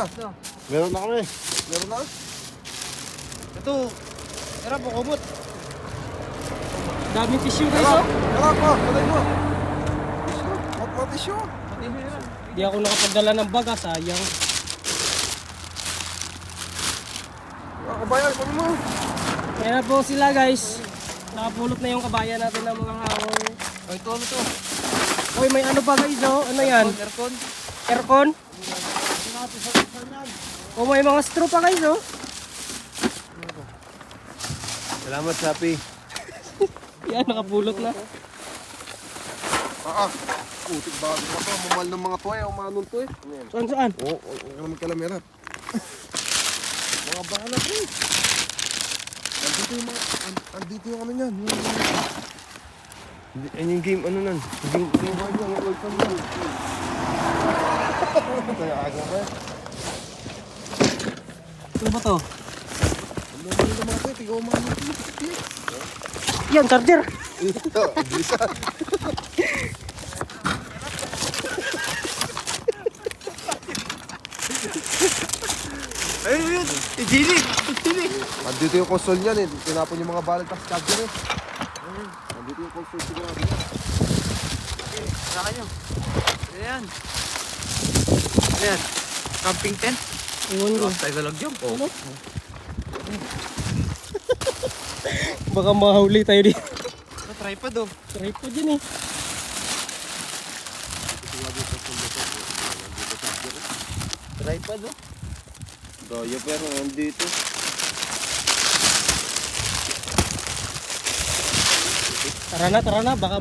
na. Ito. Meron na kami. Meron na. Ito. Tara po, kumot. Daming tissue guys, Tara, oh. tara po. Patay mo. Tissue. Mga tissue. Hindi ako nakapagdala ng baga, sayang. Mga kabayan, kami mo. Kaya na po sila guys. Nakapulot na yung kabayan natin ng mga hawang. Oh, ito ano to? Uy, may ano pa guys, oh. Ano yan? Aircon. Aircon? Oh, may mga straw pa guys, oh. Salamat, Sapi. Yan, nakapulot na. Putik ba? Ito, mamal ng mga toy. Umanon to eh. Saan, saan? Oo, huwag ka naman kalamerap. Mga bahala, pre. Andito yung mga... Andito yung ano yan. Ano yung game, ano nun? Game hard lang, welcome lang. Kaya aga ka. Ano ba to? Ano naman yung mga toy? Tigaw umanon to. Yan, charger. Ito, bisa. Ayun, yun. Gini. Andito yung console niyan eh. Tinapon yung mga balag tas charger eh. Andito yung console sigurado. Saka nyo. Ayan. Ayan. Camping tent. Iwan ko. Tayo galag dyan po. Ano? Baka mahuli tayo dito. Tripod oh. Tripod yun eh. Tripod oh. Daya pero nandito. Tara na, baka